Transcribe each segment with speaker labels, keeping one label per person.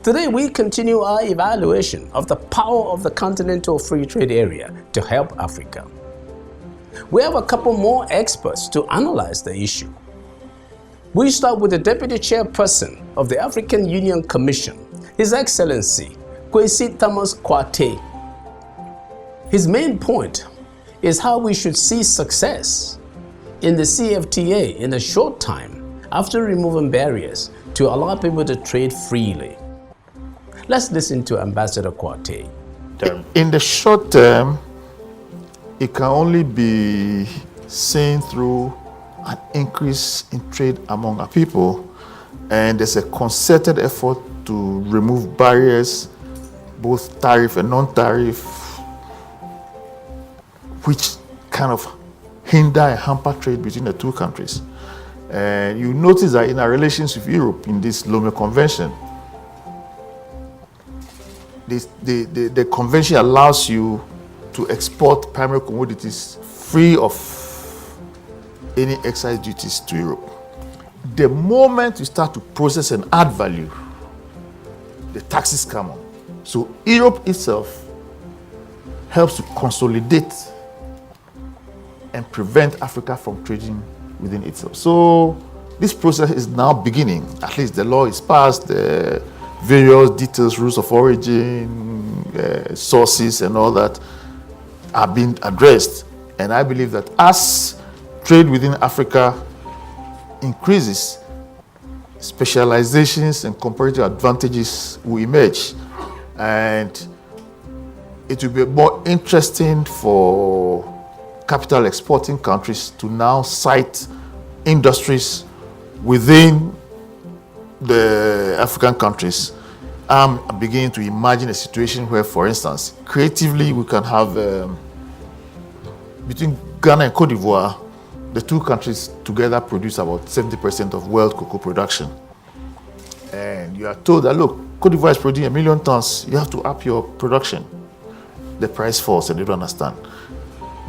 Speaker 1: Today, we continue our evaluation of the power of the Continental Free Trade Area to help Africa. We have a couple more experts to analyze the issue. We start with the Deputy Chairperson of the African Union Commission, His Excellency Kwesi Thomas Kwate. His main point is how we should see success in the CFTA in a short time after removing barriers to allow people to trade freely. Let's listen to Ambassador Kwate.
Speaker 2: In the short term, it can only be seen through an increase in trade among our people, and there's a concerted effort to remove barriers, both tariff and non-tariff, which kind of hinder and hamper trade between the two countries. And you notice that in our relations with Europe, in this Lomé Convention, the convention allows you to export primary commodities free of any excise duties to Europe. The moment you start to process and add value, the taxes come on. So Europe itself helps to consolidate and prevent Africa from trading within itself. So this process is now beginning. At least the law is passed, the various details, rules of origin, sources and all that are being addressed. And I believe that as trade within Africa increases, specializations and comparative advantages will emerge. And it will be more interesting for capital exporting countries to now cite industries within the African countries. I'm beginning to imagine a situation where, for instance, creatively we can have, between Ghana and Cote d'Ivoire, the two countries together produce about 70% of world cocoa production. And you are told that, look, Cote d'Ivoire is producing 1 million tons, you have to up your production. The price falls and they don't understand.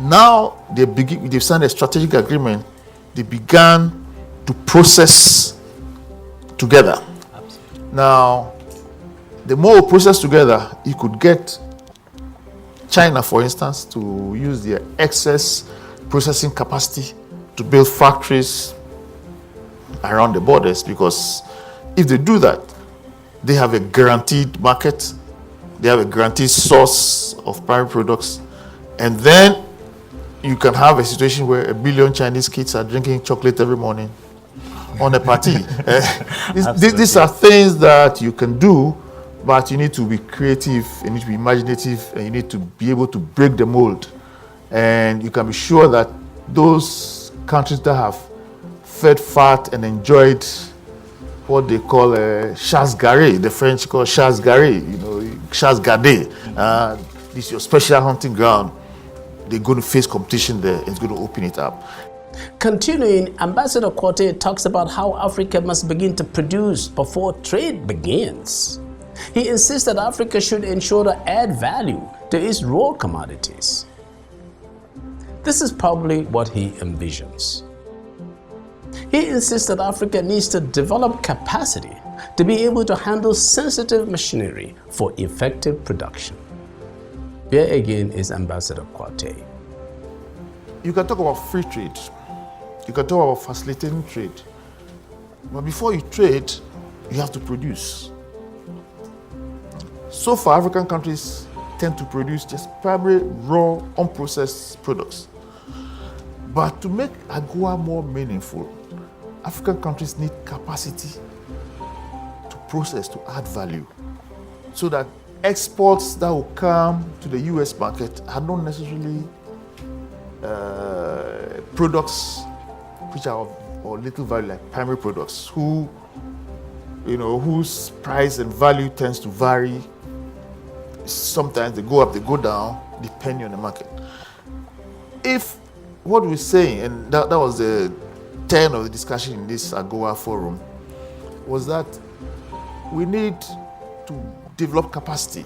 Speaker 2: Now they've signed a strategic agreement. They began to process together. Absolutely. Now, the more we process together, you could get China, for instance, to use their excess processing capacity to build factories around the borders, because if they do that, they have a guaranteed market, they have a guaranteed source of primary products, and then you can have a situation where 1 billion Chinese kids are drinking chocolate every morning on a party. These are things that you can do, but you need to be creative, you need to be imaginative, and you need to be able to break the mold. And you can be sure that those countries that have fed fat and enjoyed what they call chasse gardée, the French call chasse gardée, chasse gardée. This is your special hunting ground. They're going to face competition there, and it's going to open it up.
Speaker 1: Continuing, Ambassador Kwate talks about how Africa must begin to produce before trade begins. He insists that Africa should ensure to add value to its raw commodities. This is probably what he envisions. He insists that Africa needs to develop capacity to be able to handle sensitive machinery for effective production. Here again is Ambassador Kwate.
Speaker 2: You can talk about free trade. You can talk about facilitating trade. But before you trade, you have to produce. So far, African countries tend to produce just primary, raw, unprocessed products. But to make AGOA more meaningful, African countries need capacity to process, to add value, so that exports that will come to the US market are not necessarily products which are of little value, like primary products, whose price and value tends to vary. Sometimes they go up, they go down, depending on the market. If what we're saying, and that was the turn of the discussion in this AGOA forum, was that we need to develop capacity.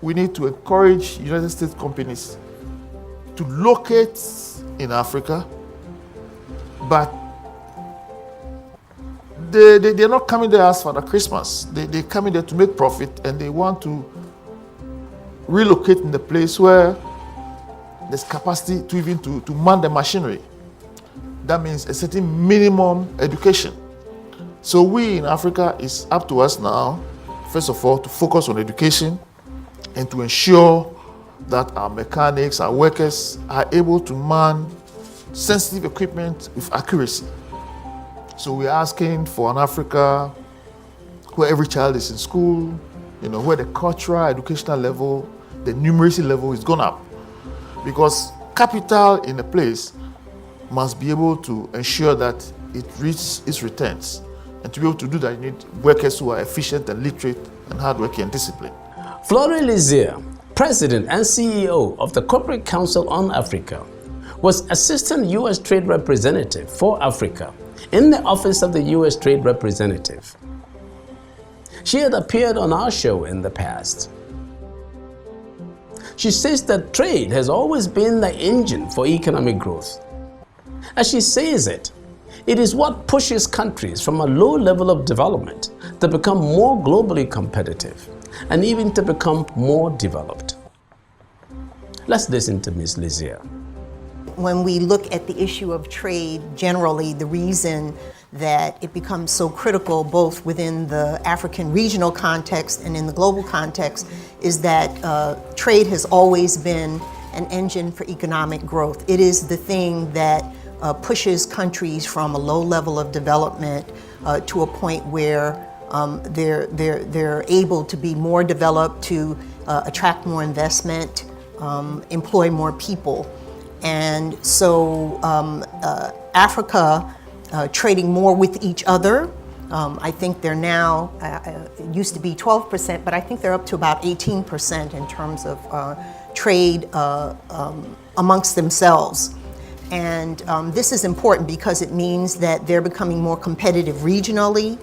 Speaker 2: We need to encourage United States companies to locate in Africa, but they're not coming there as Father Christmas. They're coming there to make profit, and they want to relocate in the place where there's capacity to even to man the machinery. That means a certain minimum education. So we in Africa, it's up to us now, first of all, to focus on education and to ensure that our mechanics, our workers are able to man sensitive equipment with accuracy. So we're asking for an Africa where every child is in school, where the cultural, educational level, the numeracy level is gone up. Because capital in a place must be able to ensure that it reaches its returns. And to be able to do that, you need workers who are efficient and literate and hardworking and disciplined.
Speaker 1: Florent Lizier, President and CEO of the Corporate Council on Africa, was Assistant U.S. Trade Representative for Africa in the Office of the U.S. Trade Representative. She had appeared on our show in the past. She says that trade has always been the engine for economic growth. As she says it is what pushes countries from a low level of development to become more globally competitive and even to become more developed. Let's listen to Ms. Lizier.
Speaker 3: When we look at the issue of trade generally, the reason that it becomes so critical both within the African regional context and in the global context is that trade has always been an engine for economic growth. It is the thing that pushes countries from a low level of development to a point where they're able to be more developed, to attract more investment, employ more people. And so Africa trading more with each other, I think they're now, it used to be 12%, but I think they're up to about 18% in terms of trade amongst themselves. And this is important because it means that they're becoming more competitive regionally,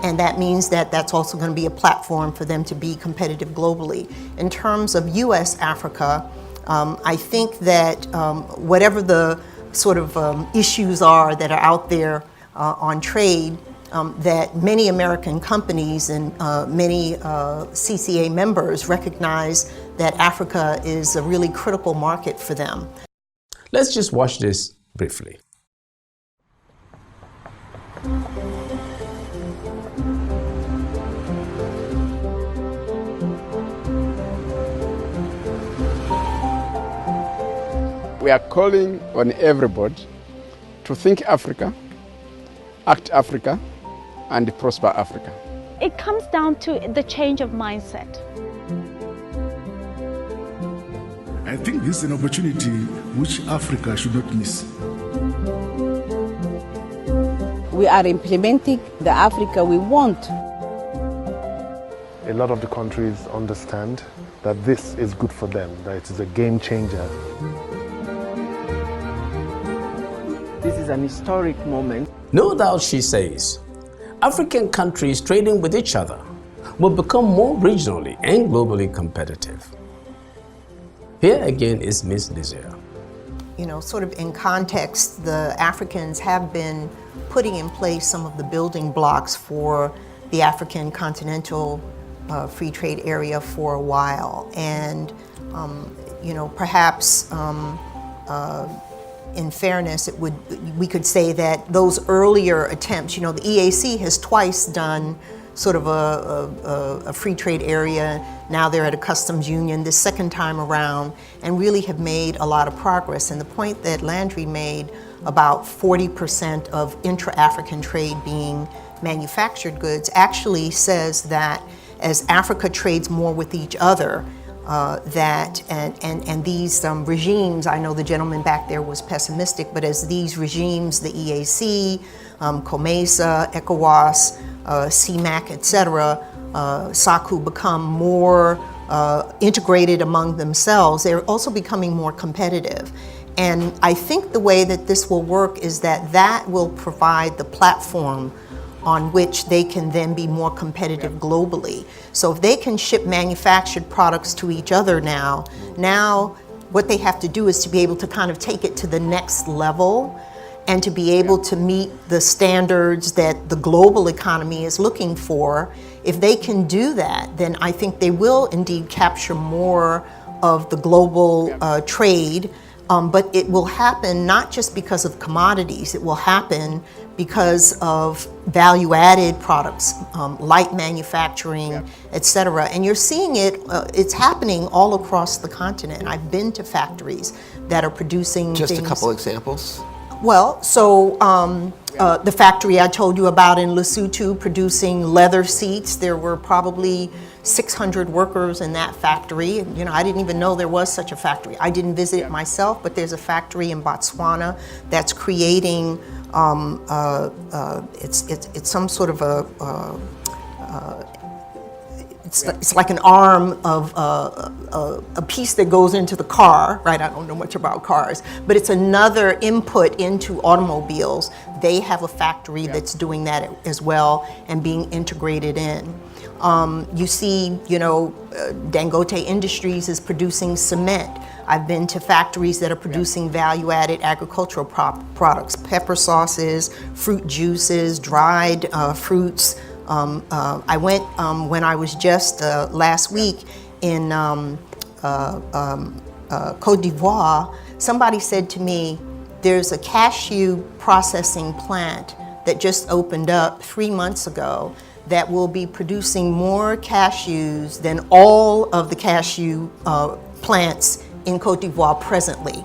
Speaker 3: and that means that that's also going to be a platform for them to be competitive globally. In terms of US-Africa, I think that whatever the sort of issues are that are out there on trade, that many American companies and many CCA members recognize that Africa is a really critical market for them.
Speaker 1: Let's just watch this briefly.
Speaker 4: We are calling on everybody to think Africa, act Africa, and prosper Africa.
Speaker 5: It comes down to the change of mindset.
Speaker 6: I think this is an opportunity which Africa should not miss.
Speaker 7: We are implementing the Africa we want.
Speaker 8: A lot of the countries understand that this is good for them, that it is a game changer.
Speaker 9: This is an historic moment.
Speaker 1: No doubt, she says, African countries trading with each other will become more regionally and globally competitive. Here again is Ms. Lizier.
Speaker 3: Sort of in context, the Africans have been putting in place some of the building blocks for the African continental free trade area for a while. And, perhaps in fairness, we could say that those earlier attempts, the EAC has twice done sort of a free trade area. Now they're at a customs union this second time around and really have made a lot of progress. And the point that Landry made about 40% of intra-African trade being manufactured goods actually says that as Africa trades more with each other, and these regimes, I know the gentleman back there was pessimistic, but as these regimes, the EAC, COMESA, ECOWAS, CMAC, etc., SACU become more integrated among themselves, they're also becoming more competitive. And I think the way that this will work is that will provide the platform on which they can then be more competitive globally. So if they can ship manufactured products to each other now what they have to do is to be able to kind of take it to the next level and to be able to meet the standards that the global economy is looking for. If they can do that, then I think they will indeed capture more of the global trade, but it will happen not just because of commodities, it will happen because of value-added products, light manufacturing, et cetera. And you're seeing it, it's happening all across the continent. I've been to factories that are producing
Speaker 10: Just
Speaker 3: things.
Speaker 10: a couple examples.
Speaker 3: Well, so the factory I told you about in Lesotho producing leather seats, there were probably 600 workers in that factory. You know, I didn't even know there was such a factory. I didn't visit it myself, but there's a factory in Botswana that's creating, it's some sort of it's like an arm of a piece that goes into the car, right? I don't know much about cars, but it's another input into automobiles. They have a factory that's doing that as well and being integrated in. You see, you know, Dangote Industries is producing cement. I've been to factories that are producing value-added agricultural products, pepper sauces, fruit juices, dried fruits. I went when I was just last week in Côte d'Ivoire. Somebody said to me, there's a cashew processing plant that just opened up 3 months ago that will be producing more cashews than all of the cashew plants in Côte d'Ivoire presently.